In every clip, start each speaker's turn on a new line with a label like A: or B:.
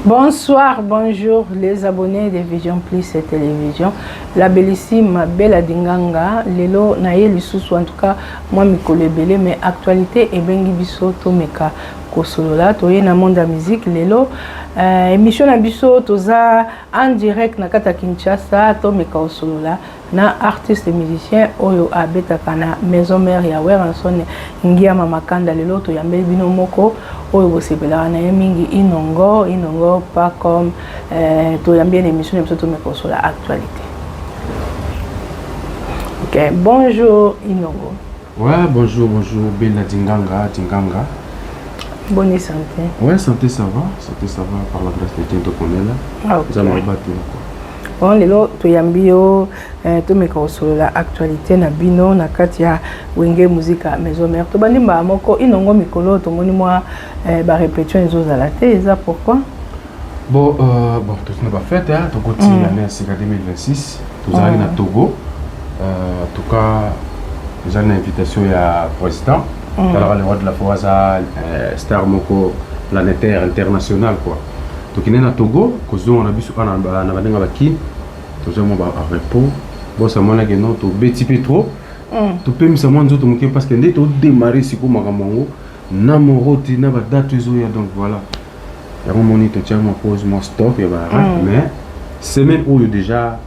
A: Bonsoir, bonjour les abonnés de Vision Plus et Télévision. La bellissime Bella Dinganga, lelo na ye lisusu en tout cas moi mikolo ebele mais actualité ebengi biso tomeka kosolola toye na monde ya musique lelo émission na biso toza en direct na kata Kinshasa tomeka kosolola na artiste musicien oyo abetaka na maison mère ya Weranson ngia mama kanda lelo to yambeli bino moko oyo bosepela na mingi inongo pas comme to yambeli émission na biso tomeka kosolola actualité. Ok, bonjour Inongo.
B: Ouais, bonjour, Bella Dinganga.
A: Bonne santé.
B: Ouais, santé ça va par la grâce de Dieu, donc on est là.
A: Ah, ok.
B: Ça m'a battu
A: quoi. Bon, lelo to yambio to meka osolola actualité na bino na kati ya wenge muzika maison mère. To bandi mba moko Inongo mikolo to moni moi ba répétition ezozala te eza pourquoi?
B: Bon, tout n'est pas fait hein, to côté l'année c'est 2026. Tout ça na Togo. En tout cas, j'ai une invitation à président. Alors, le roi de la Foaza, star moko planétaire international quoi. Donc il est à Togo, qu'on a vu sur un avenue avec tout ça mon repos. Bon ça m'a l'air non, tout petit peu trop. Tout peut me savoir nous autres parce que dès tout démarrer si comme Maramongo, na mon roti na ba date zoya donc voilà. Il y a un moment où tu as ma pause, mon stop, mais semaine où déjà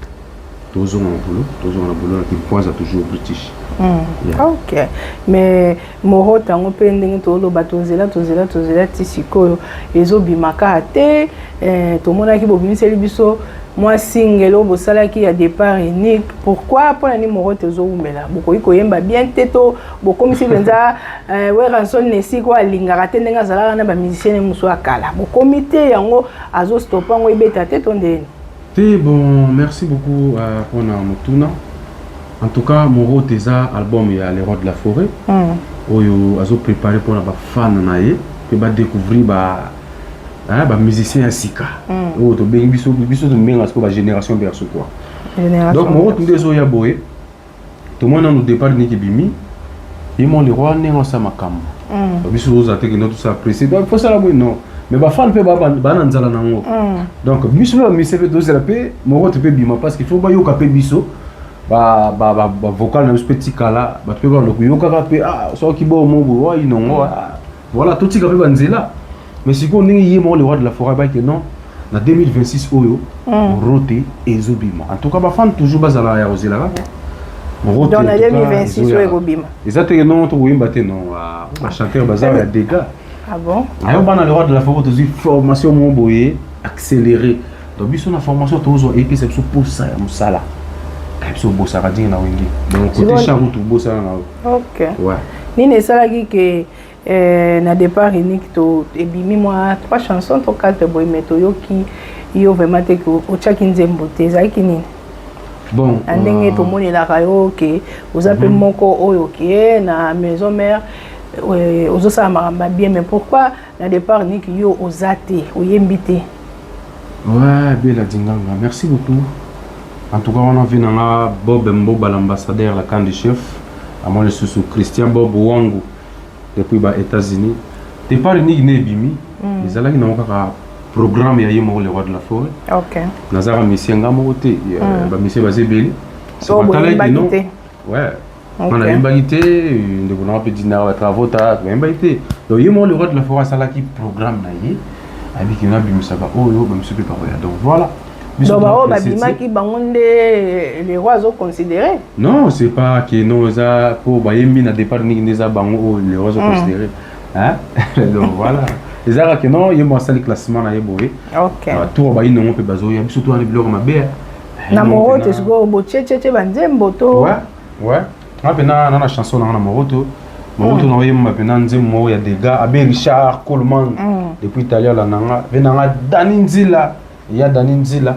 B: toujours en boulot qui pense à toujours british.
A: Yeah. Ok, mais moro tango pe ndenge tolo batozela tisiko ezo bimaka te to mona ki bobimiseli biso moi single bosala ki ya départ unique pourquoi pour la ni moro tezo umela bokoyi koyemba bien teto bokomisi benza Weranson nesi ko alingaka te ndenge azalaka na ba musicien muso akala bokomite yango azo stoppa ngo ibeta te tondeni.
B: Bon, merci beaucoup pour Mutuna. En tout cas, mon rôle album il y a les rois de la forêt. Oyo azo préparé pour la fan naie, que ba découvrir ba musicien asika. Oh to bengi biso to menga ce ba génération berceau quoi. Donc mon rôle des oya boé. Tout le monde nous départ ni bimi. Et mon les rois nenga sa makam. Biso aux attaques notre ça apprécier. Donc faut ça la non. Mais ba fan pe ba nzala nango. Donc biso ba misebe to la paix, mon rôle te pe bima parce qu'il faut ba yo ka pe biso. Vocal na petit kala ba pe ba lo yoka ka pe so ki bo mo bo Inongo voilà tout tika pe banzela mais si ko ndingi yemo le roi de la forêt ba que non na 2026 oyo roté ezobima en tout cas ba fan toujours bazala ya ozela ba
A: roté dans 2026 oyo ezobima
B: exactement non to yimba te non ba chanteur bazala ya dégâts.
A: Ah bon
B: ayo bana le roi de la forêt to formation mo boye accéléré donc biso na formation to zo et puis c'est pour ça ya musala. Donc côté charou tout beau ça
A: ok ouais nini salaki que na départ unique to ebimi moi 3 chansons to 4 boy meto yoki yo vraiment te ko ochaki nzembo te zaki nini
B: bon
A: andenge to moni la kayo que vous appelez moko oyo ki na maison mère ozo sa maramba bien mais pourquoi na départ unique yo ozate oyembité.
B: Ouais Bella Dinganga merci beaucoup. En tout cas, on a vu Bob Mboba, l'ambassadeur, la camp de chef. À moi, je suis sous Christian Bob Wangu, depuis les États-Unis. Départ unique, Bimi. Les Alagis n'ont pas programme, il y a le roi de la forêt.
A: Ok.
B: Nazara Missia Ngamote, Missia Bazébeli.
A: C'est pas talent, non?
B: Ouais. On a une bagité, on a un peu de travaux, on a une bagité. Donc, il y a le roi de la forêt, c'est là qui programme. Avec une abîme, ça va. Oh, je me suis préparé. Donc, voilà.
A: Donc, les rois ont considéré.
B: Non, c'est pas que nous pour na départ ni les rois ont considéré. Hein? Donc voilà. Les arts que non, il y a un seul classement na yeboé.
A: OK.
B: Tout ba ino pe bazo ya biso to na biloko mabe.
A: Na moroto siko bo tchétché banzembo to.
B: Ouais. On a na chanson na moroto. Moroto na yema pe na nzembo ya dégâts abe Richard Coleman depuis Italia la nanga. Venanga Daninzila. Il y a Dani Nzila.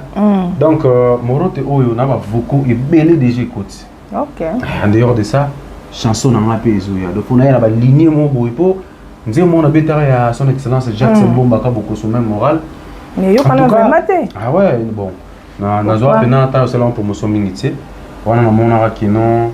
B: Donc, Morote Oyo n'a pas beaucoup et belé déjà écoute.
A: Ok.
B: En dehors de ça, chanson n'a pas payé. Donc, on a la lignée mon boipo. Nous avons à son excellence Jackson Bombaka beaucoup sur même moral.
A: Mais yo kana maté.
B: Ah ouais, bon. Na zo apena ta au salon promotion minitié. On a mon ara qui non.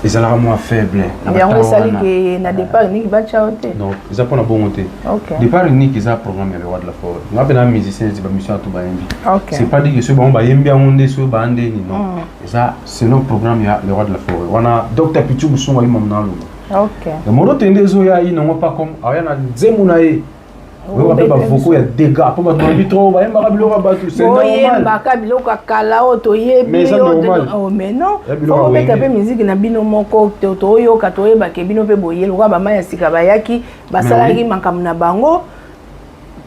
B: ils allaient moins faible.
A: Il y a un sali qui n'a départ unique va chaoter.
B: Non, ils ont pas bon monté.
A: OK.
B: Départ unique ils ont programme le roi de la forêt. On a bien musicien c'est pas mission tout baimbi.
A: OK.
B: C'est pas dit que ce bon baimbi on est sur bande ni non. Ça c'est notre programme il y a le roi de la forêt. On a docteur Pichu Muson wa imamna lo.
A: OK.
B: Le moro tende zo ya ino pas comme ayana zemuna e. Oui, on peut pas beaucoup il y a des gars pour battre le trop ba yamba biloko batu c'est normal.
A: Oui, mbaka biloko kala oto yebi.
B: Mais c'est normal.
A: Oh mais non. Faut mettre peu musique na bino moko to yo ka to yeba ke bino pe boye lokwa ba maya sika bayaki basalaki makambo na bango.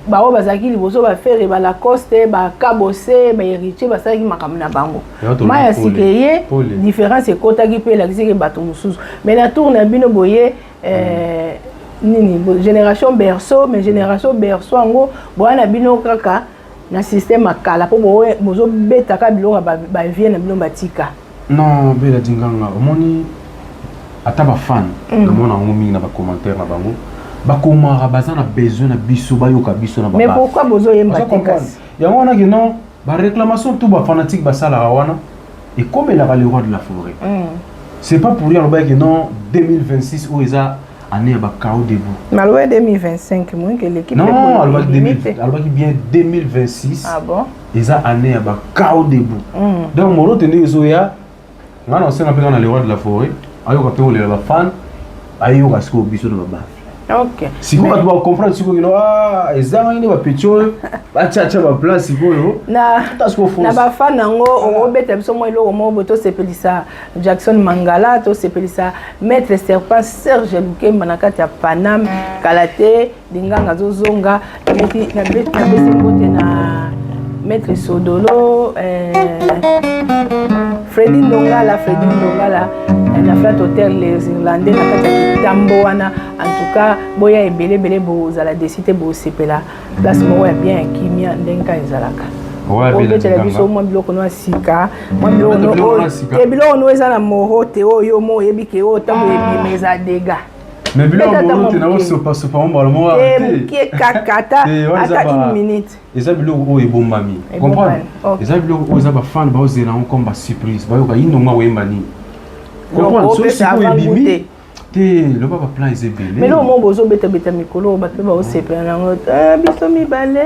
A: Ba o bazaki liboso ba faire ba Lacoste ba Cabosé ba héritier basalaki makambo na bango. Maya sika ye différence ekotaki pe la kiseke bato mususu. Mais la tour na bino boye nini génération berceau mais génération berceau ngo boana bino kaka na système akala po bozo betaka biloko ba vie na bino batika
B: non bela dinganga omoni ata ba fan na mona ngomi na ba commentaire na bango ba komara bazana besoin na biso ba yoka biso na ba
A: mais pourquoi bozo yemba tika
B: ya wana que non ba réclamation tout ba fanatique ba sala wana et comme il a le roi de la forêt c'est pas pour dire que non 2026 où ils a année à Bakao debout.
A: Maloué 2025, moi que l'équipe.
B: Non, elle va bien 2026.
A: Ah bon?
B: Ils a année à Bakao debout. Donc mon autre né Zoya, on a aussi un peu dans le roi de la forêt. Ayo quand on est là fan, ayo quand on biso de baba.
A: OK.
B: Si vous doit comprendre si vous ah, ils ont une pétrole, ba tcha ba place si vous
A: na ba fan nango o beta biso mo ilo mo boto sepelisa Jackson Mangala to sepelisa maître serpent Serge Lukemba na kati ya Panam Kalate dinganga zozonga beti na besi ngote na maître Sodolo Freddy Ndongala na flat hotel les Irlandais na kati ya Tambo wana en tout cas boya ebele bo la décider bo sepela place mo ya bien kimia ndenka ezalaka ouais bela biso mo biloko no sika mo biloko no eza na mohote oyo mo yebike o tambo ebimeza dega
B: mais biloko mohote na oso pas mo le mo
A: qui kakata ata une minute
B: eza biloko o ebombami comprendre eza biloko o eza ba fan ba ozela on comme ba surprise ba yoka inonga wemba ni comprendre so si ko ebimi le papa plan est belé.
A: Mais non, mon bozo beta mikolo, ba pe ba o sepe na ngo. Biso mi balé.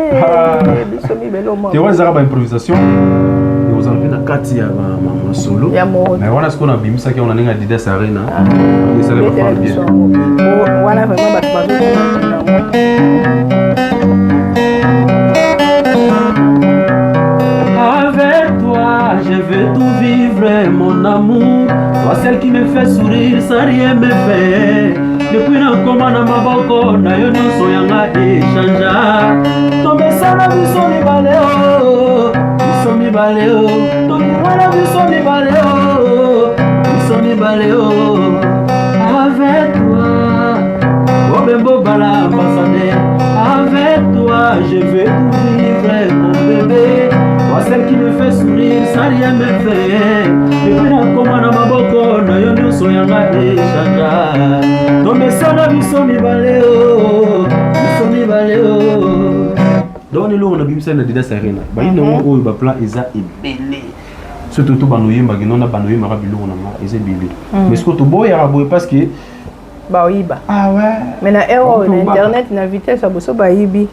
A: Biso mi belo mo.
B: Tu vois ça ba improvisation. Et vous avez na kati ya ma solo. Mais voilà ce qu'on a bim ça qui on a ninga Didas Arena. Mais ça va faire bien.
A: Voilà vraiment ba
C: avec toi, je veux tout vivre mon amour. Toi celle qui me fait sourire sans rien me faire. Depuis na koma na maboko na yo nyonso yanga echanja. Tombe sana biso mibale o, biso mibale o. Tombe wana biso mibale o, biso mibale o. Avec toi, oh bembo bala ambassadeur. Avec toi, je veux tout vivre mon bébé. Toi celle qui me fait sourire sans rien me faire. Depuis na koma na maboko na yo nyonso yanga echanja. Tombe sana biso mibale o, biso mibale o.
B: Donc nous on a bimisa na Didas Arena. Ba ino o ba plan eza ebele. Surtout to banoyemba que non na banoyemba ka biloko na ma eza ebele. Mais ce que to boya ka boy parce que
A: ba oyiba.
B: Ah ouais.
A: Mais na erreur na internet na vitesse aboso ba yibi.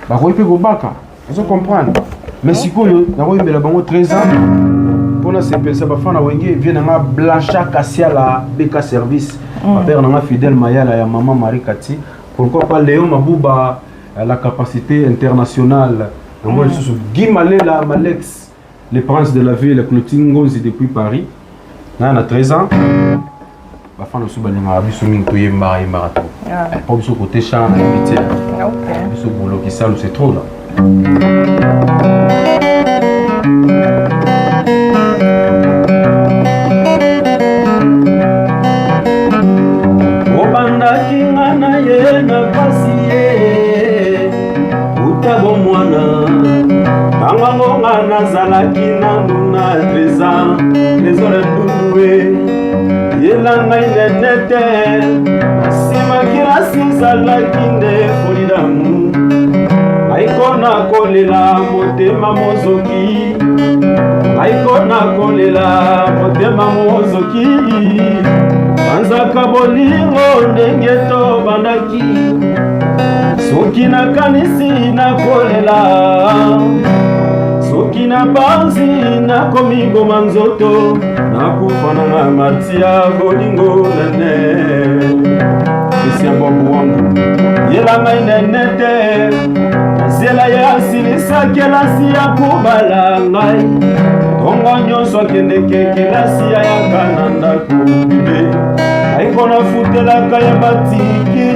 B: Ba ko ipe go baka. Vous comprendre. Mais si ko yo na ko yembela bango 13 ans. Pour na sepelisa ba fana wenge vient na Blancha Kassia la BK service. Ma père na Fidèle Mayala ya maman Marie Kati. Pourquoi pas Léon Mabouba la capacité internationale. Donc moi je suis Guy Malela Malex, le prince de la ville, Clotilde Ngozi depuis Paris. Là on a 13 ans. La femme aussi ben ma biso minto yemba marathon. Pas biso côté champ habité. OK. Biso boulot qui sale c'est trop là.
C: Obandaki ngana ye na pasiye utabo mwana bango ngana zalaki nanu na 13 ans nezole ndunduwe yelanga inenete nasima kirasi zalaki nde folidamu aikona kolela motema mozoki aikona kolela motema mozoki banzaka bolingo ndenge tobandaki soki nakanisi nakolela soki nabanzi nakomigoma nzoto nakufana na matia bolingo nene esiambobu wangu yelanga inene te nzela ye asilisaki elasi ya kubala ngai tongo nyonso akendeke kelasi ayaka na ndako bibe aiko nafutelaka ye batiki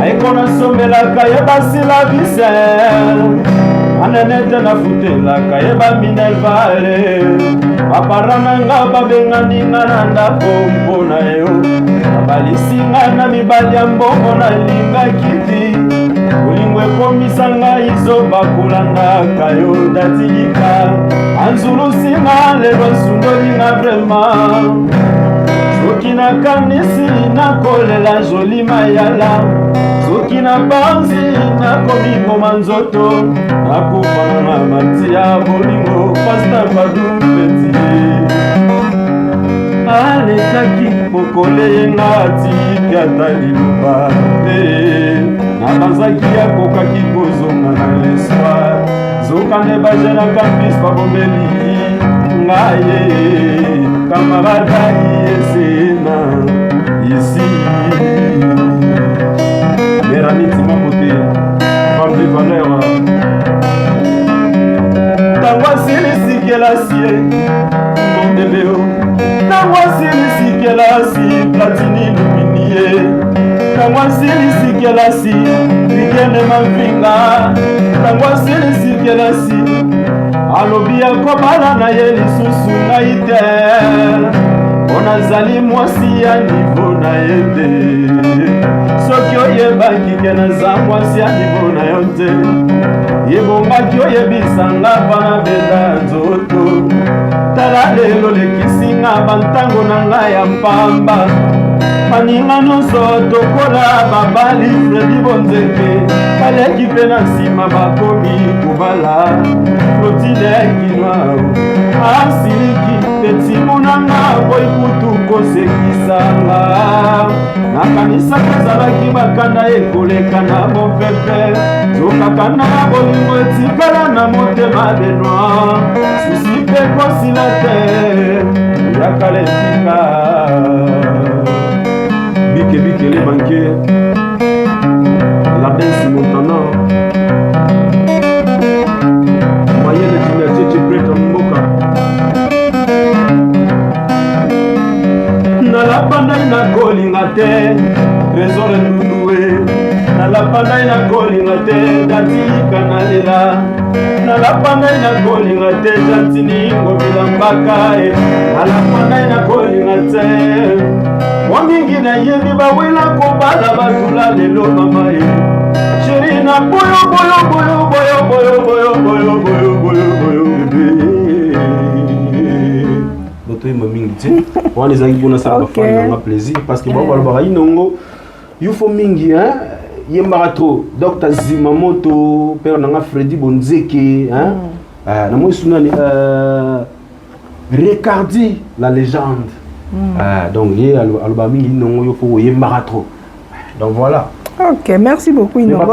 C: aiko nasombelaka ye basilabise anene te nafutelaka ye baminervale bapara nanga babenganinga na ndako mpona yo babalisinga na mibali ya mbongo nalingaki ti bolingo ekomisa ngai zoba kolandaka yo ndatilika anzulusinga lelo nsundolinga vrema soki nakanisi nakolela joli mayala soki nabanzi nakomikoma nzoto nakufana na mati ya bolingo pasta badupeti alekaki kokole yenga atiki ata liloba te nabanzaki akokaki kozonga na l'espoir zokande bajenaka mpisi babombeli ngaye kamaradai esena isi meranitima kote femme de valeur tango asilisikelasie mondebeo tango asilisikelasi platini luminie tango asilisikelasi bigene mavinga tango asilisikelasi alobi akobala na ye lisusu ngai te mpo nazali mwasi ya nivo na ye te soki oyebaki ke naza mwasi ya nivo na yo te yebongaki oyebisanga mpana beda nzoto tala lelo lekisinga bantango na ngai ya mpamba baninga nyonso tokola babali fredi bonzeke baleki mpe na nsima bakomi kobala klotile kinwa asiliki petimunanga boyi kutu kosekisanga nakanisaka ezalaki bakanda ekoleka na mopepe zokakanda na bolingo etikala na motema benoi susi mpe kosila te yakala etika bike les banquiers la danse montana moyen de timidité tu prêt comme mboka na la pandai na kolinga te trésor ndundue na la pandai na kolinga te datika na lela na la pandai na kolinga te jantini ngobila mbaka na la pandai na kolinga te wamingi na yebi bawela kobala batula lelo mama ye chéri na boyo boyo boyo boyo boyo boyo boyo boyo boyo boyo bébé doto ima mingi ti wana ezangi bona sala bafani na plaisir parce que bawala baka inongo yufo mingi hein yembaka trop Dr Zimamoto père nanga Freddy Bonzeke hein na moi sunani Ricardi la légende. Donc, il y a donc voilà.
A: Ok, merci beaucoup Inongo.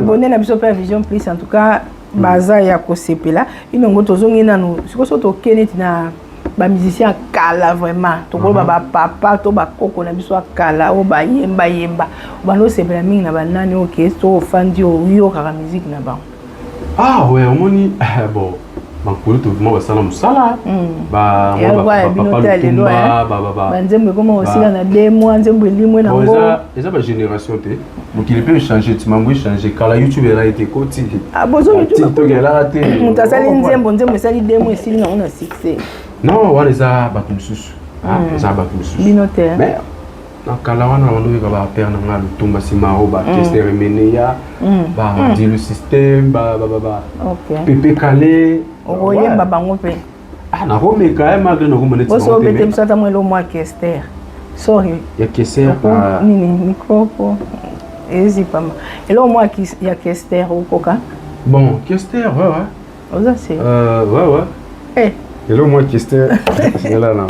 A: Bonne na biso per vision plus en tout cas baza ya ko sepela Inongo tozongi nanu sikoso to keneti na ba musicien kala vraiment to ko ba papa to ba koko na biso kala o ba yemba ba no sepela mingi na ba nani o kesto fandi o yo ka musique na ba.
B: Ah ouais, on moni bon bankolo tovraiment basala mosala ba
A: nzembo koma osila na 2 mois nzembo elimwe na ngo
B: eza ba génération te donc il peut changer timango changer kala YouTube era été koti
A: bozo YouTube
B: to gela te
A: mutasali nzembo esali 2 mois esili na ona succès
B: non wana eza bato mosusu eza bato mosusu
A: binote
B: mais na kala wana wandoka ba père na nga lutumba sima o ba kester meneya ba di le système ba
A: OK
B: Pepe Calais
A: oyemba bango pe
B: na Rome quand même malgré no Rome
A: boso bete msata mwelo mwa kester sorry
B: ya kester
A: nini micro ezi pama elo mwa ya kester okoka
B: bon kester ouais
A: oza c'est
B: ouais Et là, moi, question, c'est là, non.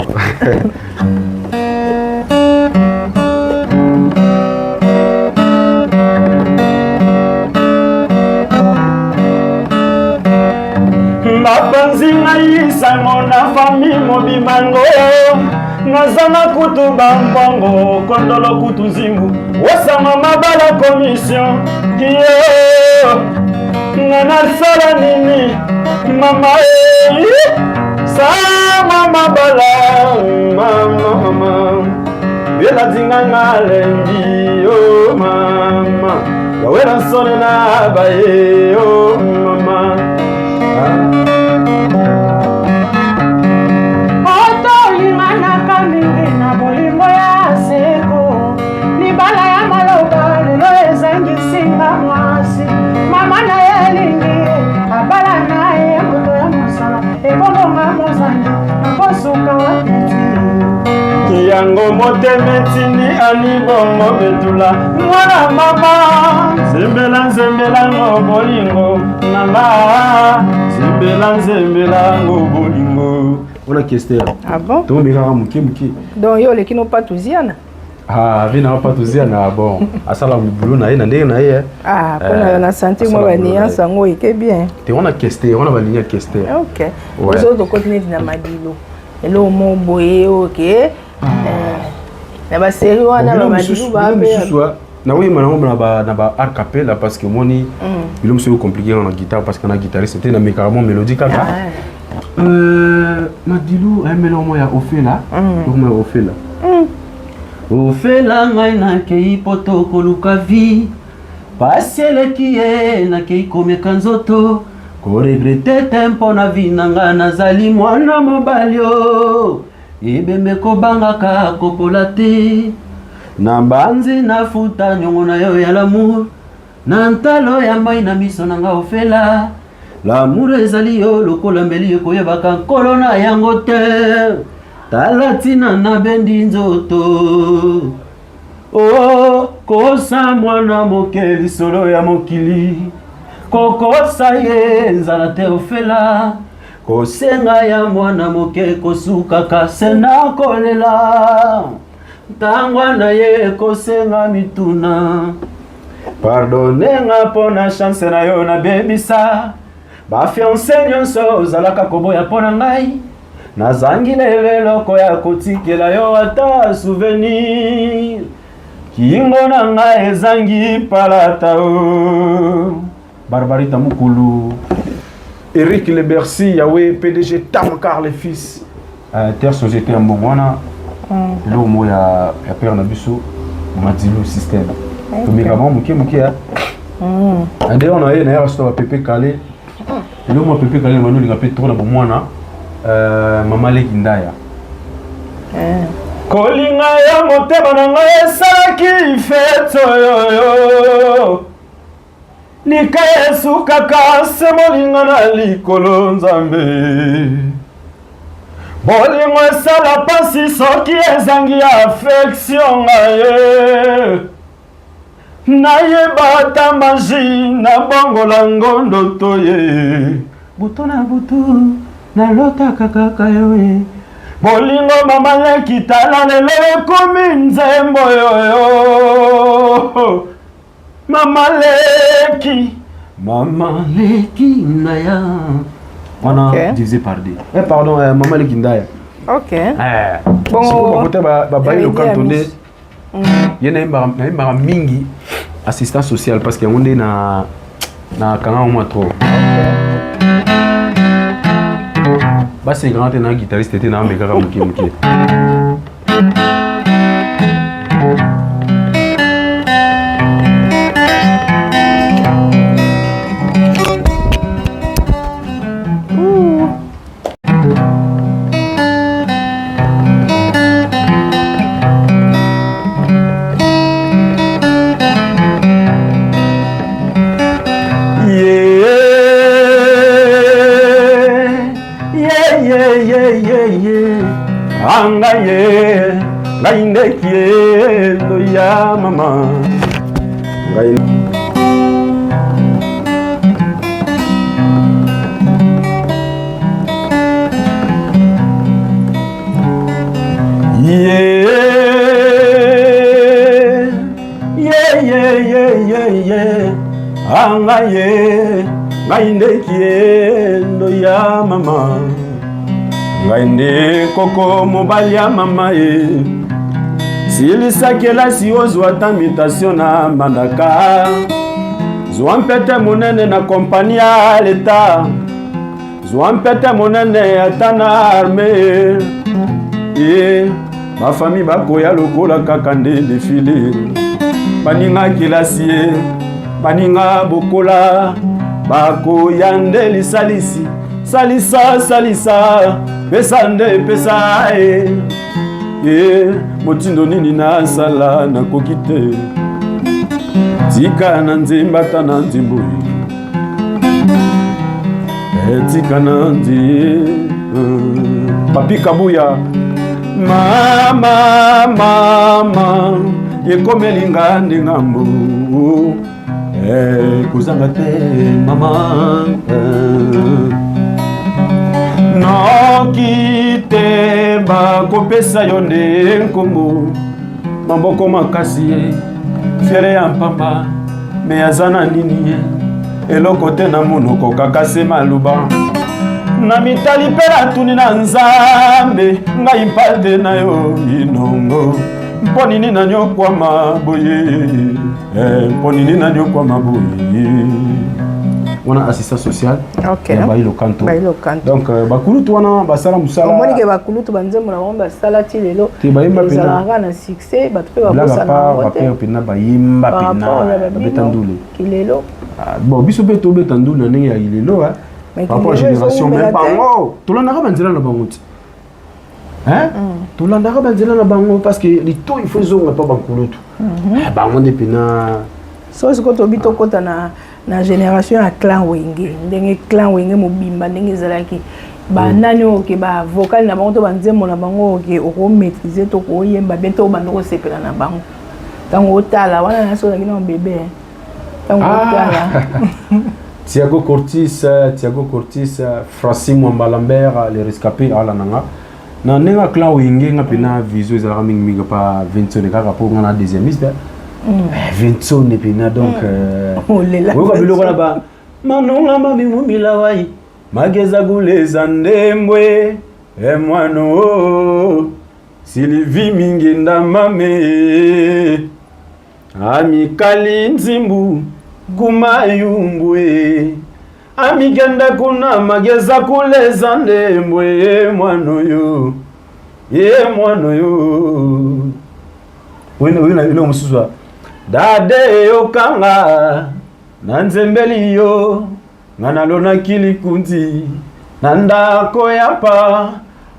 C: mapanzi ngai sango na fami mobimango nazana kutu bambongo kondolo kutu nzingu osama mabala commission yo nana sala nini mama sama mabala mama bela dinganga lengi yo mama yawera sone na baye yo mama
A: otolinganaka mingi na bolingo ya seko libala ya maloba lelo ezangisinga mwasi mama na ye elingi abala na ye moto ya mosala ekobonga mozangi nakosuka wapiti
C: yango motemetini alibongo betula mwana mama nzembelango bolingo mama nzembelango bolingo ona question.
A: Ah bon?
B: To mira muki.
A: Donc yo le kino patuziana.
B: Ah, vina patuziana bon. Asala mibulu na ye na ndenge na ye.
A: Ah, pona na santé moi ba nia sango ike bien.
B: Te ona question, ona ba linya question.
A: OK. Aux autres côté na madilo. Elo mo boye OK. Na ba série wana ba madilo ba be.
B: Na oui manango na ba a cappella parce que moni bilo mso compliqué na guitare parce que na guitariste c'était na mécalement mélodique kaka. Madilu aimelo moya ofela. Comment ofela?
C: Ofela ngai na kei poto koluka vi. Pasiele kie na kei komeka nzoto. Ko regrette tempo na vi nanga nazali mwana mobalio. Ebembe ko bangaka kopola te. Na banzi na futa nyongo na yo ya l'amour. Na ntalo ya mai na miso nanga ofela. L'amour ezali yo lokola mbeli koyebaka nkolo na yango te. Talatina na bendi nzoto. Oh, kosa mwana mokeli solo ya mokili. Kokosa ye nzala te ofela. Kosenga ya mwana moke kosuka kasena kolela. Tangwa na ye kosenga mituna. Pardonnenga pona chance na yo na bebisa. Ba fiancé nyonso zalaka koboya pona ngai. Nazangi leloko ya kotikela yo ata souvenir. Kingo na ngai ezangi palata o. Barbarita Mukulu.
B: Eric Le Bercy, Yahweh, PDG Tamakar les fils.
C: Terre société mbongwana.
B: Là au moins il y a père Nabiso, Madilu système. Mais comment muké ya. Ande on a eu na restaurant Pépé Calé. Le moi Pépé Calé manu li ngapé trop na bomwana. Mama Legindaya.
C: Kolinga ya motema na ngai esalaki feto yoyo. Nika Yesu kaka se molinga na likolo nzambe. Bolingo esala pasi soki ezangi affection ngaye. Nayeba ta maji na bongola ngondo toye. Buto na butu na lota kaka yoye. Bolingo mama leki tala lelo ekomi nzembo yoyo. Mama leki naya.
B: On a divisé par deux. Pardon, Maman Legindaya.
A: OK.
B: Bon, on va bailler le cantonné. Il y a un mingi assistant social parce qu'il y a un canal au moins trop. Bah c'est grand un guitariste était dans mes gars muki.
C: Angaye, ngainde kie lo ya mama. Yeah, yeah, yeah, yeah, yeah, yeah. Anga ye, ngainde kiendo ya mama. Ngainde koko mobali ya mama ye. Silisakela si ozwa tamitation na mandaka. Zwampete monene na kompani ya leta. Zwampete monene atana arme. Ma famille bakoya lokola kaka nde défilé. Baninga kilasie, baninga bokola, bakoya nde lisalisi. Salisa, salisa, pesa nde pesa motindo nini na sala na kokite. Tika na nzimbata na nzimbu. Tika na Papi Kabuya. Mama, mama, yekomelinga ndengambo. Kuzanga te mama. Nokite ba kopesa yonde nkombo. Mamboko makasi fiere ya mpamba. Me azana nini eloko te na monoko kakase maluba. Na mitali pera tuni na nzambe ngai mpate na yo inongo. Mponini na nyokwa maboye. Mponini na nyokwa maboye. On a assistant social.
A: Ok.
C: Bailo kanto. Donc bakulutu wana basala musala.
A: Omoni ke bakulutu banzembo na bomba sala ti lelo.
C: Te bayimba pena.
A: Zalanga na succès batupe babosa na
C: wote. Ba pena bayimba pena. Betandule.
A: Kilelo.
C: Bon biso be to betandule ndenge ya ilelo par rapport à la génération même bango. Tolandaka banzela na bango ti. Hein? Tolandaka banzela na bango parce que les taux il faut zonga pas bakulutu. Bango de pena.
A: So siko to bito kota na génération ya clan wenge ndenge clan wenge mobimba ndenge zalaki ba nani oke ba vocal na bango to banzembo na bango oke oko maîtriser to ko yemba beto bandoko sepela na bango tango otala wana na so na kina bébé tango otala
C: Thiago Cortis, Francis Mwamba Lambert, les rescapés à la nanga na nenga clan wenge nga pena viso ezalaka mingi pa 20 kaka po nga na deuxième liste. 20 ne pena donc weka biloko na ba manonga mamimumila wai mageza guleza ndembwe mwano Sylvie Mingenda mame amikali nzimbu kumayumbwe amigenda kuna mageza kuleza ndembwe mwano yo wena ile mususwa dade yokanga nanzembeli yo nganalona kilikunzi nandako yapa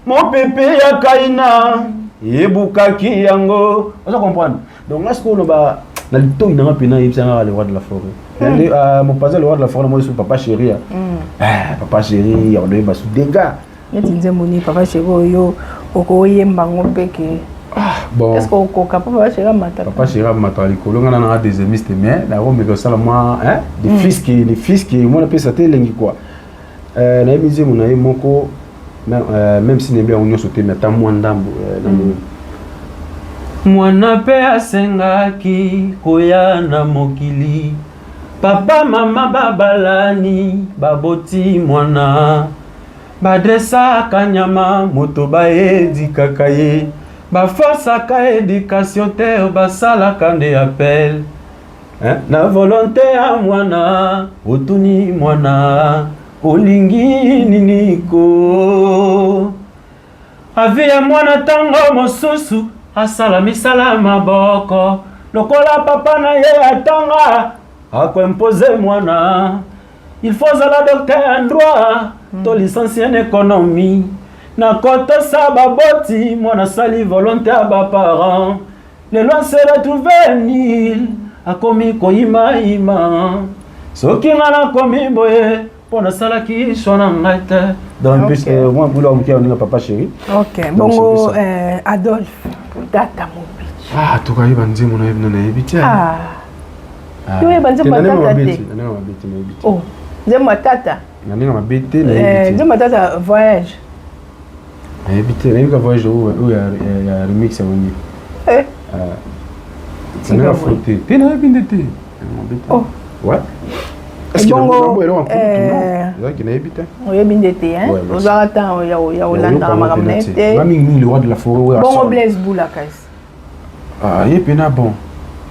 C: mopepe ya kaina yebukaki yango oza comprendre donc là ce qu'on va na lito ina pena yebsanga le roi de la forêt mon papa le roi de la forêt moi je suis papa chéri papa chéri on doit basu dégâts
A: neti nzembo ni papa chéri yo okoyemba ngopeke.
C: Bon.
A: Est-ce qu'on est capable de faire un
C: papa chéri mata likolo ngana na des amis mais na rombe ko sala moi des fils qui moi appelle ça telengi quoi na mise mon na moko même si n'est bien on sauté mais ta moi ndambo mwana pe asengaki koya na mokili papa mama babalani baboti mwana badresa kanyama moto baedi kakaye ba force ka éducation te basala kande appel na volonté ya mwana otuni mwana olingi niniko avi ya mwana tango mosusu asala misala maboko lokola papa na ye atanga akwempose mwana il faut la docteur en droit to licencié en économie na koto sa baboti mwana sali volonté à ba parents le loin se retrouver nil akomi koyima ima soki ngana komi boye pona sala ki shona ngate donc plus moi boulot on a papa chéri.
A: OK bongo Adolphe data mobichi
C: to kayi banzi mona yebna na yebiti
A: yo banzi matata te oh nzembo matata
C: nani mabete
A: nzembo matata voyage
B: Habité, il y a un voyage où il y a un remix à Wengi. C'est un frotté. Tu n'as pas d'été. Oh. Ouais. Est-ce qu'il y a un bon non? C'est qu'il n'a habité.
A: Oui, bien d'été, hein. Vous avez attend, il y a Hollande à Maramnette.
B: Mamie, le roi de la forêt.
A: Bon, Blaise Boula, caisse.
B: Ah, il y a bon.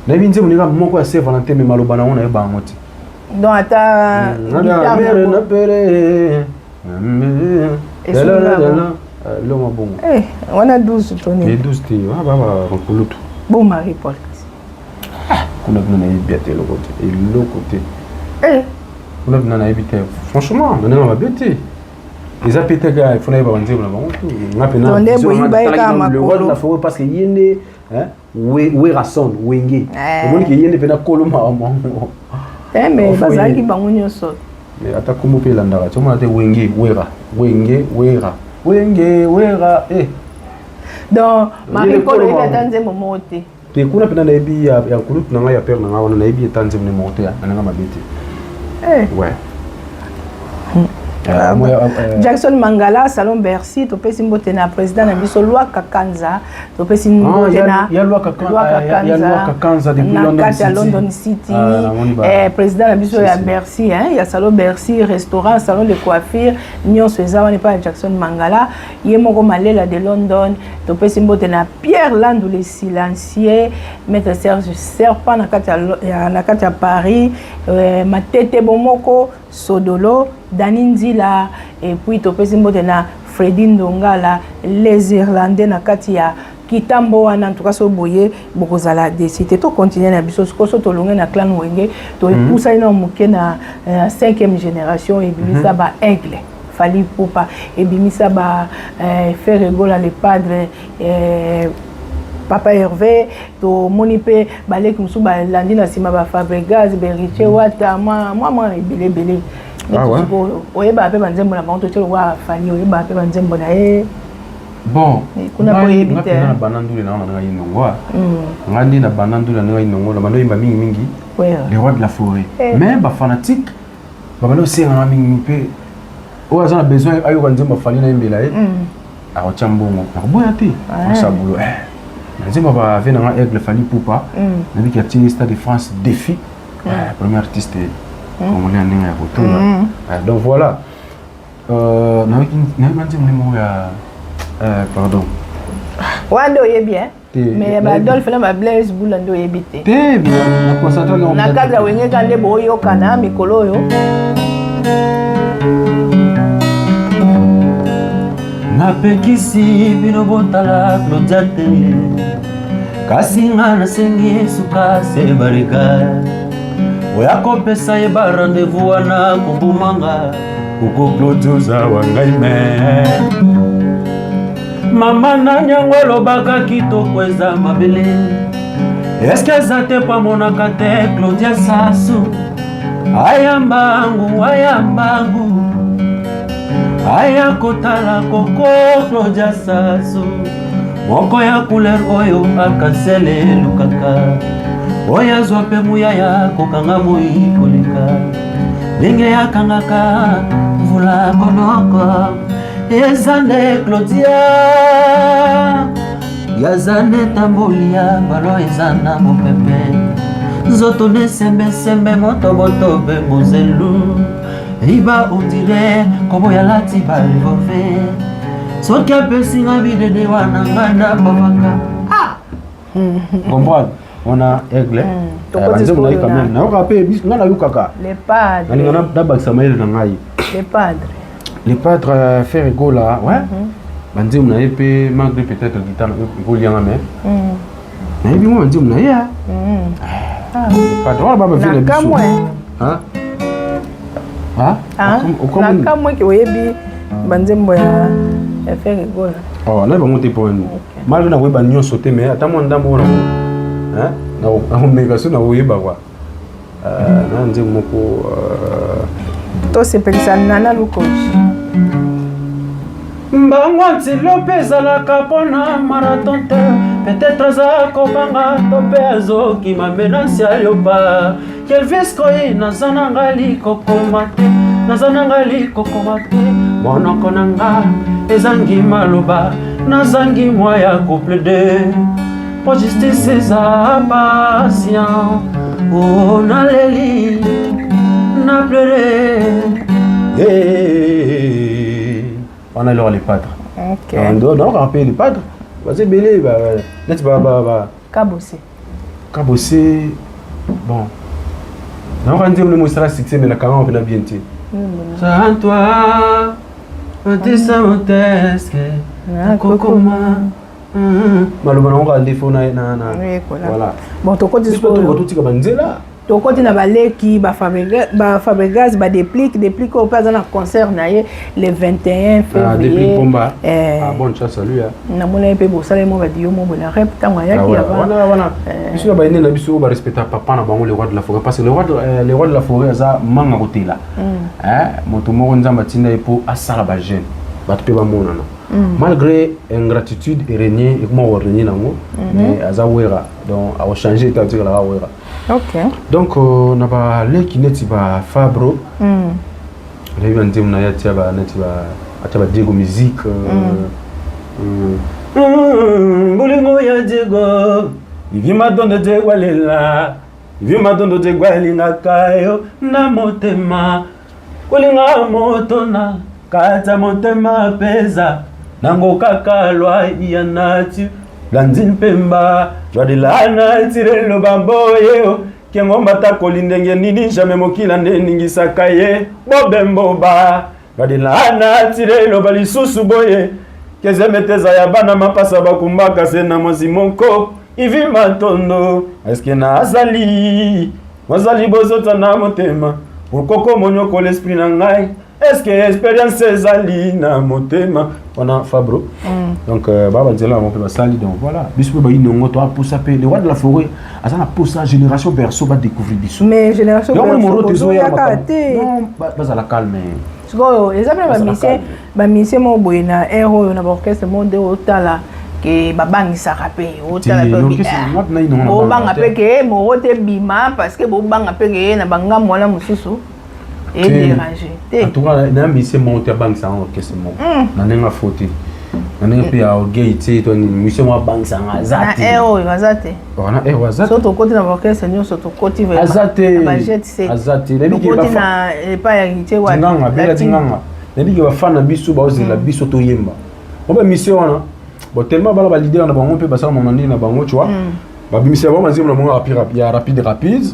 B: Na binze munira moko ya Saint Valentin me maloba na ona eba ngoti.
A: Donc ata guitare na
B: pere. Lo mabongo.
A: On a 12 tonnes.
B: Et 12 ti, ah ba kulutu.
A: Bon Marie Paul.
B: Kuna na ibite le côté et le côté. Kuna na ibite. Franchement, na na babete. Les apétés gars, il faut na ba banze na bango. Na pena. Le roi de la forêt parce que yende hein we rason wenge omoni ke yende pena koloma amongo
A: mais bazaki bango nyoso
B: mais ata komo pe landaka toma te wenge wera
A: donc Marie Paul est dans un moment té
B: pe kuna pena na ebi ya kulut na ya père na wana na ebi etanze ne monte ya na mabete ouais
A: Jackson Mangala, Salon Bercy, tu peux simboter na président na biso loi Kakanza, tu peux simboter na
B: loi Kakanza depuis
A: London City, président na biso ya Bercy, hein, il y a Salon Bercy, restaurant, salon de coiffure, Nyon Sueza, on n'est pas Jackson Mangala, Yemoko Malela de London, tu peux simboter na Pierre Landou le silencieux, maître Serge Serpent na Katia Paris, Matete Bomoko Sodolo, Daninzila, et puis Topesi Mbotena, Freddy Ndongala, les Irlandais na Katia, Kitambo, en tout cas, so boye, Bokozala, décidé de continuer à biso, so tolongé na clan Wenge, to épousa ina mouké na 5e génération, et bimisa ba aigle, Fali Poupa, et bimisa ba Ferregola, le padre, Papa Hervé, to monipe, balek musu ba landi na sima ba Fabregas, Beriche Wata, moi, belé.
B: Ah ouais.
A: Oyeba pe banzembo na bantu telo wa fali oyeba pe banzembo na
B: bon
A: kuna po yebite
B: na banandule na nga inongwa ngandi na banandule na nga inongwa na bano yimba mingi les rois de la forêt mais ba fanatique ba bano senga mingi pe o azana besoin ayo banzembo fali na yembela a ochambongo na boya te sabulo nzemba ba vena nga aigle Fali Poupa na biki ya Stade de France défi premier artiste comme on est en retour. Donc voilà. Pardon.
A: Wando est bien. Mais Adolphe là Blaise Boulando est bité.
B: Na concentré on.
A: Na kadra wenye kande boyo kana mikolo yo.
C: Na pekisi bino botala klojate. Kasinga na sengi suka se barika. Oya kopesa yeba rendez-vous wana kubumanga kuko klojoza wangaime mama na nyangwelo baka kitoko eza mabele eske zate pa monaka te Claudia Sasu ayambangu aya kotala koko Claudia Sasu moko ya couleur oyo akasele lukaka oya zwape muyaya kokanga moi koleka ndenge yakangaka mvula konoko ezane Claudia yazane tambolia balo ezana mopepe nzoto ne sembe moto boto be mozelu iba ondire kobo ya lati ba revolver soki apesinga bidede wana ngana babaka
B: comprendre. On a aigle. On a quand même. On a payé. On a eu kaka.
A: Les padres.
B: On a d'abord Samuel Nangai.
A: Les padres.
B: Les padres faire égaux là, ouais. Bandi on a épée manque peut-être guitare égaux lien mais. Mais bien on dit on a ya. Les padres on va pas faire les bisous. Hein?
A: Ah? Na kamwe ki oyebi banzembo ya faire égaux là.
B: Oh là va monter pour nous. Mal na weba nyo sauter mais attends moi ndambo na. Hein? Na omega na weba kwa. Na nze moko
A: to sepelisa nana lukoji.
C: Mbangwa nsilo pezalaka pona marathon te peut-être za kobanga to pe azoki mamenasi ayoba Kelvis koyi nazana ngali kokoma te monoko na nga ezangi maloba nazangi mwa ya koplede po justice eza patient o naleli na pleure on a les padres on doit rappeler les padres vas-y belé net ba Kabossé bon non on dit le mot sera succès mais la caméra on peut bien dire sans toi Antisamotesque, Kokoma. Malheureusement, on va le défaut na. Voilà.
A: Bon, tu côté to côté na baleki ba Fabregas ba déplique au pas dans un concert na le 21 février.
B: Ah, déplique Pomba. Bonne chance à lui.
A: Na mona pe bo sala mo ba dio mo bona rep tango ya ki avant.
B: Voilà. Biso ba ine na biso ba respecter papa na bango le roi de la forêt parce que le roi de la forêt za manga kotela. Moto moko nzamba tinda epo asala ba jeune. Ba pe ba mona na. Malgré ingratitude et régner et comment régner nango mais azawera donc a changer ta dire la wera.
A: OK.
B: Donc na ba le kineti ba Fabro. Le yandi na ya tia ba neti ba ataba Diego musique bolingo ya Diego ivima dondo de walela ivima dondo de gwalinga kayo na motema kolinga motona kata motema peza nango kakalwa ya nati Blandine Pemba jwadilana tirelo bamboyo kengomba ta kolindenge nini jamais mokila ningisa kaye bobemboba jwadilana tirelo balisusu boye kezemeteza ya bana mapasa bakumbaka sena mozimoko ivi matondo eske na azali wazali bozota na motema pourquoi monyoko l'esprit na ngai est-ce que expérience ezali na motema wana Fabro donc baba nzela mon pe sali donc voilà biso ba inongo to apusa pe le roi de la forêt azana pousa génération berceau va découvrir biso
A: mais génération berceau ya kate
B: non ba la calme
A: siko ezabela ba mission mo boyena héros na orchestre monde otala ke babangisa rapé otala pe o banga pe ke mo rote bima parce que bo banga pe ke na banga mola mususu et déranger.
B: En tout cas, na mission monte à banque ça en orchestre mo. Na nenga faute. Na nenga pe a orgueil to ni mission wa banque ça azate.
A: Na azate.
B: Wana azate.
A: So to côté na orchestre nyo so to côté vraiment.
B: Azate.
A: Ba jet c'est.
B: Azate. Lebi ke ba
A: na pas ya ngite wa.
B: Nganga bela nganga. Lebi ke ba fana biso ba ozela biso to yemba. Ba mission wana. Bon tellement ba leader na bango pe ba ça mon nani na bango tu vois. Ba mission vraiment zim na monga rapide.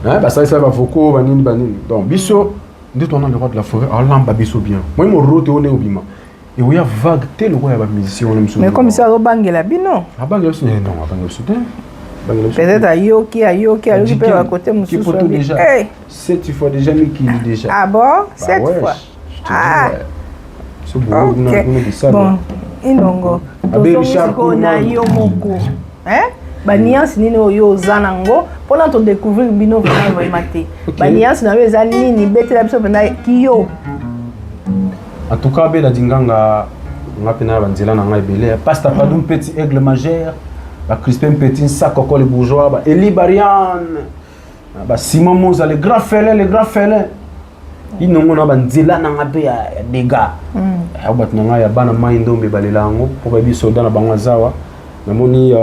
B: Bah ça va beaucoup banini donc biso de ton le roi de la forêt alamba biso bien moi mon route on est au bima et oui a vague tel roi ba musicien on
A: mais comme ça au bangela bino
B: abangela aussi non abangela aussi
A: peut-être ayoki peut à côté monsieur
B: déjà 7 fois déjà mais qui déjà
A: ah bon 7 fois ah
B: c'est beau
A: bon inongo to na yo moko ba nuance nini oyo zanango pona to découvrir bino vraiment maté ba nuance na yo za nini betela biso pena kiyo
B: en tout cas bela dinganga ngapena banzela na ngai belé pasta padum petit aigle majeur ba Crispin petit sakoko les bourgeois ba Eli Barian ba Simon Moza les grands félins inongo na banzela na ngabe ya dega abat na ngai ya bana mai ndombe balelango po ba biso dana bangazawa namoni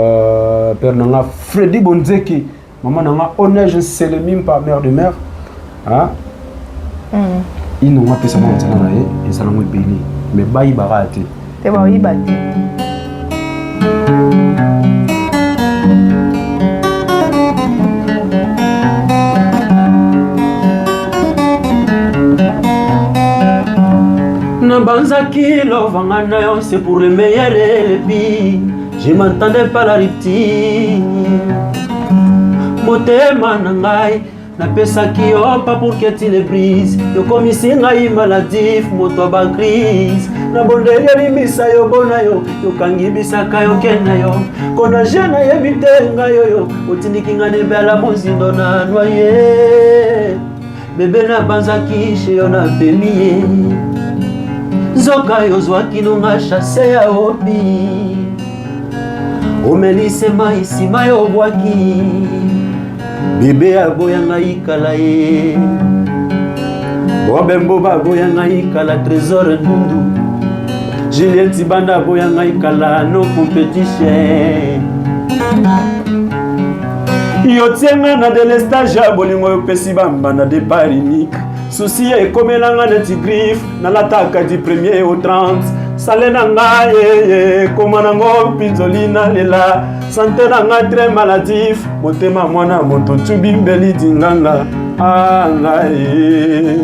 B: père nanga Freddy Bonzeki maman nanga Onege Selemim par mère de mère ils n'ont pas pu savoir ça là et ça l'ont béni mais baï barate
A: te ba ibati
C: na banzaki lovanga na yo c'est pour le meilleur et le pire. Je m'entendais pas la riptine. Motema nangai na pesa ki pas pour que tu le brises. Yo komisi ngai maladif moto ba crise. Na bondeli limisa yo bona yo kangi bisaka yo kena yo. Kona jena ye bitenga yo otindiki ngane bela mozindo na noyer. Bébé na banzaki chez yo na pemier. Zoka yo zwaki no nga chasse ya obi. Omelise maisi mayo bwaki bébé aboyanga ikala ye Robin Boba boyanga ikala trésor nundu Julien Tibanda boyanga ikala no competition Yo tienga na délestage ya bolingo yo pesi bamba na départ unique Souci ekomelanga neti griffe na lataka du 1er au 30 Salena ngaye komanango pinzolina lela Santé nanga très maladif motema mwana moto tubimbeli dinganga ngaye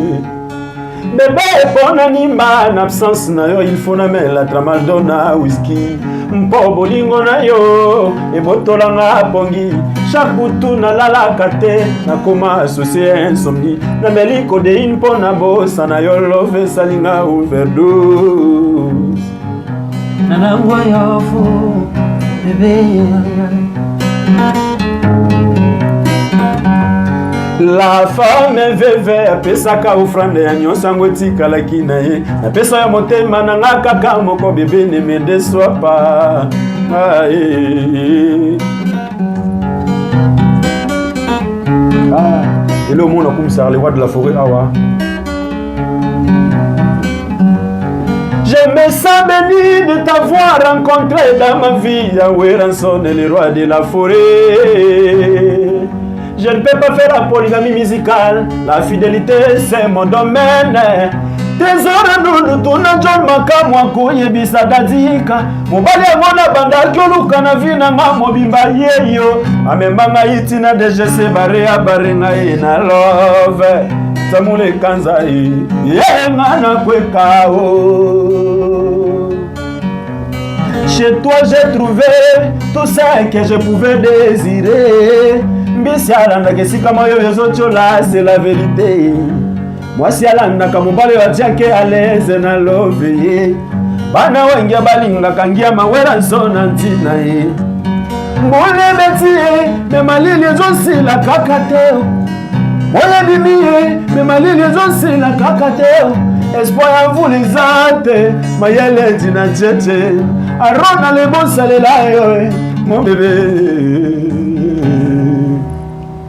C: Bébé pona nimba na absence na yo il faut na mela tramadol na whisky Mpo bolingo na yo ebotolanga bongi Chaque boutou na lala kate na koma associé insomnie Na meli codeine pona bossa na yo love salinga overdose Nana mwa fo bébé La femme veve apesaka ofrande ya nyonso yango etikalaki na ye apesa ya motema na nga kaka moko bebe ne me déçois pas et le monde a commissaire le roi de la forêt awa Je me sens béni de t'avoir rencontré dans ma vie Yahweh Ranson le roi de la forêt Je ne peux pas faire la polygamie musicale. La fidélité, c'est mon domaine. Tesoro nunu tunanjo makamwa kuyebisa dadika. Mobali amona banda kyoluka na vina mamo bimba yeyo. Amembanga itina DGC bare abarenga ina love. Samule kanzai. Yenga na kwekao. Chez toi j'ai trouvé tout ça que je pouvais désirer. Mbisi alanda kesika moyo yozochola c'est la vérité. Moi si alanda kamubale watiake à l'aise na love ye. Bana wengi balinga kangia mawera nsona ntina ye. Mole betie me malili zonsi la kakateo. Mole bimie me malili zonsi la kakateo. Espoir à vous les ate mayele dina tete. Arona le bon salela yo mon bébé.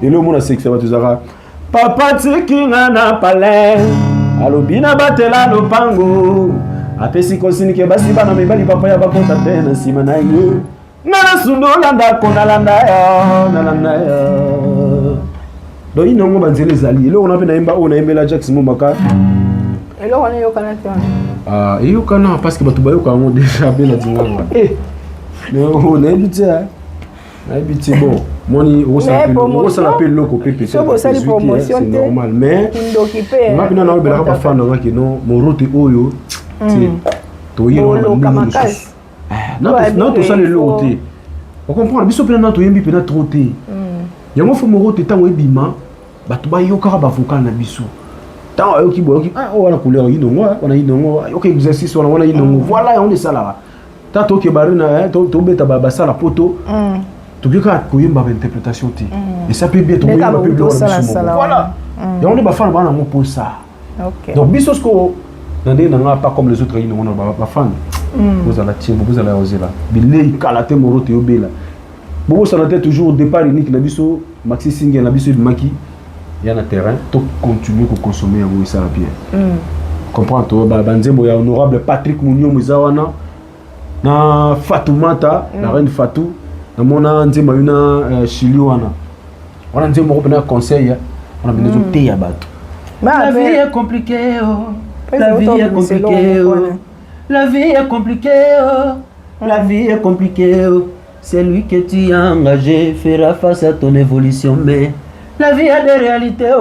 C: Et le monde a sexe batuzara Papa tikinga na palais Alobina batela lopango Apesi konsini ke basi bana mibali papa ya bakota tena sima na yo Nana sundola ndako nalanda yo Do inongo banzele zali Elo on a pena imba ona imbela Jackson Mumaka
A: Elo wana yo kana tena
B: Iyo kana parce que batu bayo kango déjà bela dinganga Mais on a habité habité bon Moni on l'appelle loco pépé c'est normal mais maintenant na obela pas fan na ki non morote oyo to yiro na to sale lote on comprend biso pena na to yembi pena troté yango fo morote tango ebima batu ba yoka ba vocal na biso tango ayoki boyoki wana couleur inongo wana inongo OK exercice wana inongo voilà on est ça là tato ke barina to beta ba sala poto tu peux koyemba interprétation ti et ça peut bien to koyemba peut voilà et on est ba fan bana mo pour ça OK donc biso sko ndé na pas comme les autres ils n'ont pas fan vous allez tirer vous allez oser là bilei kala te morote obela bobo ça na toujours au départ unique na biso maxi single na biso maki ya na terrain to continuer ko consommer yango ça bien comprends to ba banzembo ya honorable Patrick Mounio Muzawana na Fatoumata la reine Fatou na mona nzema yuna Chili wana nzema ko pena conseil on a besoin de thé ya bato la vie est compliquée la vie est compliquée la vie est compliquée la vie est compliquée c'est lui que tu as engagé fera face à ton évolution mais la vie a des réalités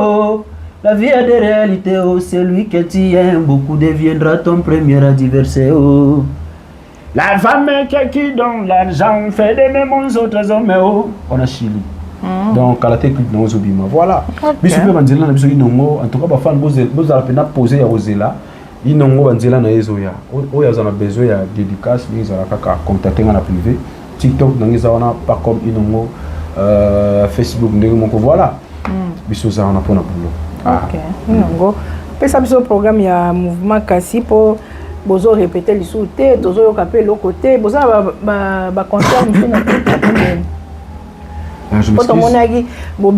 B: la vie a des réalités c'est lui que tu aimes beaucoup deviendra ton premier adversaire La femme qui donne l'argent fait de même aux autres hommes on a Chili. Donc à la technique nous obima voilà. Biso pe banzela na biso inongo en tout cas ba fan boza la pena poser ya ozela inongo banzela na ezoya. Oya za na besoin ya dédicace biso la kaka contacter na privé. TikTok nangiza wana pas comme inongo Facebook ndenge moko voilà. Biso za na pona boulot.
A: OK. Inongo pesa biso programme ya mouvement Kasi pour bozo répéter les sous-té, bozo yokape le côté, bozo ba concert monsieur na
B: Je m'excuse.
A: Vous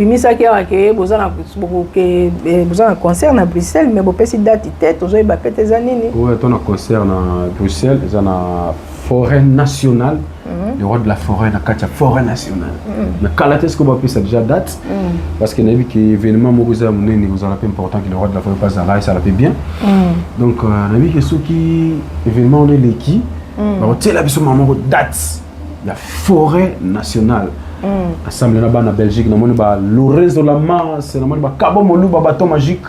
A: avez un concert à Bruxelles, mais vous avez une date de tête, vous avez des années.
B: Oui, on a un concert à Bruxelles, il y a une forêt nationale, le roi de la forêt, la forêt nationale. Mais quand est-ce qu'on va appeler ça déjà date? Parce qu'il y a vu que l'événement vous a peu important que le roi de la forêt passe à là, ça l'a fait bien. Donc, on a vu que ceux qui événement on est les qui, on tient la date, la forêt nationale. Assemblée là-bas en Belgique, on a l'Orez de la masse, on a Cabo Molou, bateau magique,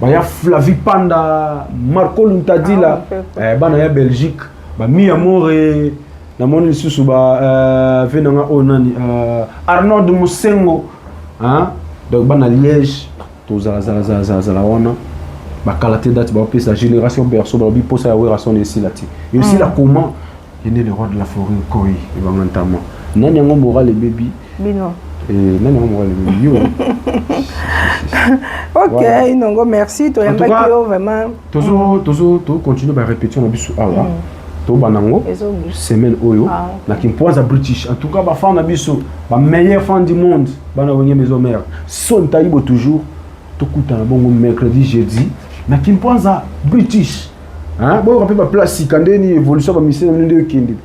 B: il y a Flavie Panda, Marco Luntadila, en Belgique, Mi Amour et na moni lisusu ba venanga onani Arnaud de Moussengo, hein, donc bana Liège, to za wana ba kalaté date ba pesa génération berceau ba bi posa ya wera son ici là ti. Et aussi là comment il est né le roi de la forêt Koi et ba ngantama. Nani yango moral le baby
A: bino
B: et nani yango moral le baby yo.
A: OK, voilà. Inongo merci to yamba ki vraiment
B: toujours continuer ba répétition na biso awa. To banango semaine oyo na kimpoza British en tout cas ba fan na biso ba meilleur fan du monde bana wenge maison mère son taïbo toujours to kuta na bongo mercredi jeudi na kimpoza British hein bon rappel ba place sikandeni évolution ba mission na ndio kindi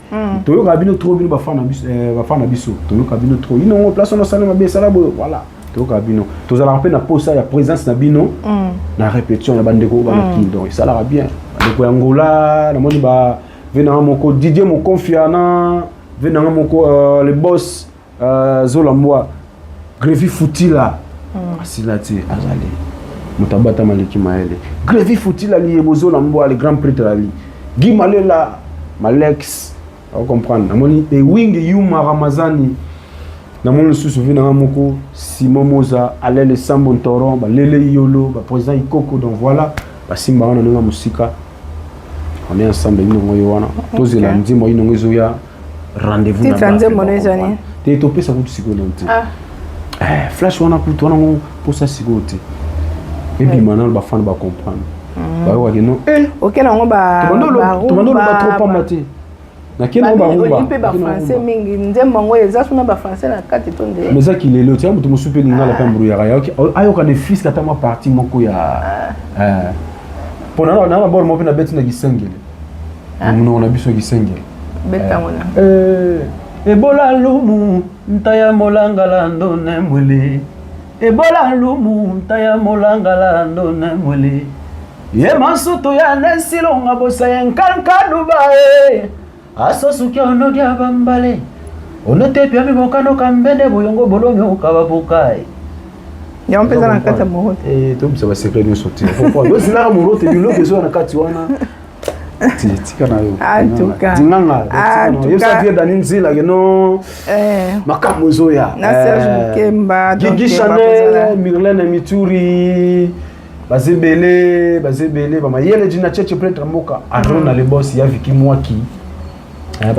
B: to yo kabino trop bino ba fan na biso to yo kabino trop ino place on sala mabe sala bo voilà to kabino to za rappel na posa ya présence na bino na répétition na bandeko ba kindi donc ça la bien bandeko Angola na moni ba venant mon Didier mon confiant venant mon le boss Zolamboa Grévi Foutila Asilati Azali Mutabata Maliki Maele Grévi Foutila li Zolamboa le grand prêtre ali Guy Malela Malex on comprend namoni et Wing Yuma Ramazani namoni sous venant moko Simon Moza Alain Sambon Toron ba Lele Yolo ba président Ikoko donc voilà ba Simba on a musika. On est ensemble, nous avons tous les lundis, moi, nous avons rendez-vous.
A: Tu as dit
B: tu es topé ça pour psychologie. Flash, on a pour ça psychologie. Et puis maintenant, le bafan va comprendre.
A: Ok, on va.
B: Tu vas trop pas mater. Na qui on va
A: on peut pas français mingi ndem bango exact na ba français na kati tonde
B: mais ça qu'il est le tiens tu me souper linga la pembru ya ayo ka de fils kata ma parti moko ya pona na bord mo pena betina gisengele on a biso gisengele
A: beta mona
C: ebola lumu ntaya molangala ndone mwele ebola lumu ntaya molangala ndone mwele ye masuto ya nesilonga bosa yenkanka dubae asosuki ono dia bambale onote pia mibokano kambende boyongo bolomi ukababukai
A: ya mpeza na kata morote
B: to bisa ba secret de sortir pourquoi yo zina morote bilo kezo na kati wana tika na yo
A: en tout cas
B: dinganga yo sa vie dans nzila no makamu zoya
A: na Serge Bukemba
B: Gigi Chanel Mirlene Mituri bazebele ba mayele dina cheche prêtre moka arona le boss ya Vicky Mwaki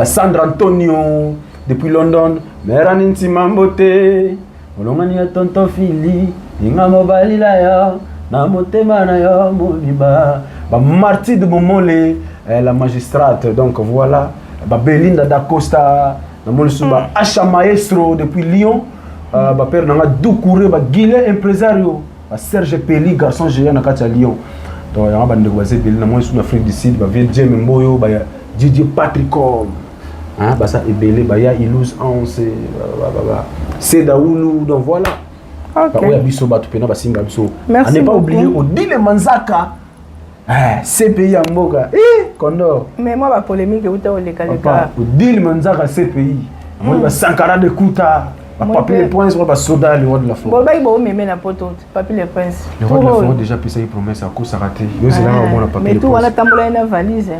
B: Sandra Antonio depuis London Merani Ntimambote olongani ya tonton Fili inga mobali la ya na motema na yo mobiba ba Marty de Momole la magistrate donc voilà ba Belinda da Costa na molsuba Acha Maestro depuis Lyon ba père nanga Doucouré ba Guilé impresario ba Serge Peli garçon géant na kati ya Lyon donc ya ba ndeko bazé Belinda moi sous Afrique du Sud ba vie James Mboyo ba Didier Patricom hein bah ça ebele bah ya Ilous 11 c'est Daoulou donc voilà
A: OK
B: bah biso ba tupena ba simba biso
A: à
B: ne pas oublier Odile Manzaka CPI ya mboka Condor
A: mais moi ba polémique uta oleka
B: Odile Manzaka CPI moi ba Sankara de Kuta Papi les Princes va soda le roi de la forêt
A: bon bah il va même na poto Papi les Princes
B: le roi de la forêt déjà payé promesse à cause ça raté yo c'est là au moins Papi
A: mais tout on a tambola na valise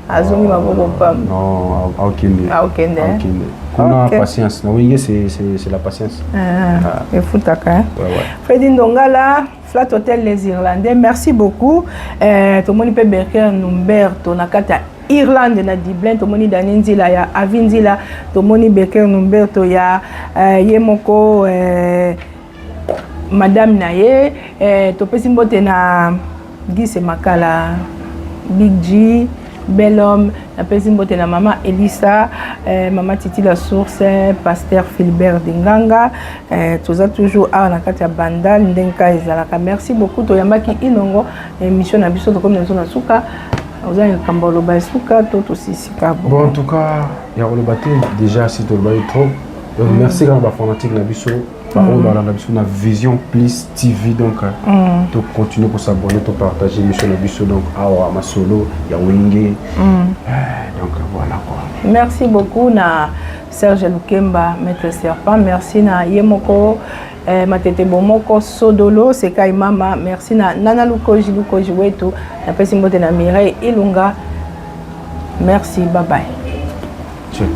A: azongi maboko pam
B: non
A: ok
B: kuna patience na wingi c'est la patience
A: et futaka Freddy Ndongala Flat Hotel Les Irlandais merci beaucoup to moni pe Berker Numberto na kata Irlande na Dublin to moni Danenzila ya Avinzila to moni Berker Numberto ya yemoko madame naye to pesi mbote na Gise Makala Big G bel homme, napesi mbote na mama Elisa, mama Titi la source, pasteur Philbert Dinganga, toza toujours à na kati ya banda ndenka ezalaka. Merci beaucoup to yambaki inongo émission na biso to comme na zona suka. Vous avez un cambolo basuka to sisi kabo.
B: Bon en tout cas, il y a le bâti déjà si tu le trop. Donc merci quand on va fanatique na biso. On a Vision Plus TV donc tu continues pour s'abonner, pour partager mission na biso donc awa masolo ya wenge. Donc voilà quoi.
A: Merci beaucoup na Serge Lukemba Maître Serpent, merci na Yemoko Matete Bomoko Sodolo Sekai Mama, merci na Nana Lukoji wetu na pesi mbote na Mireille Ilunga. Merci, bye bye.
B: Check.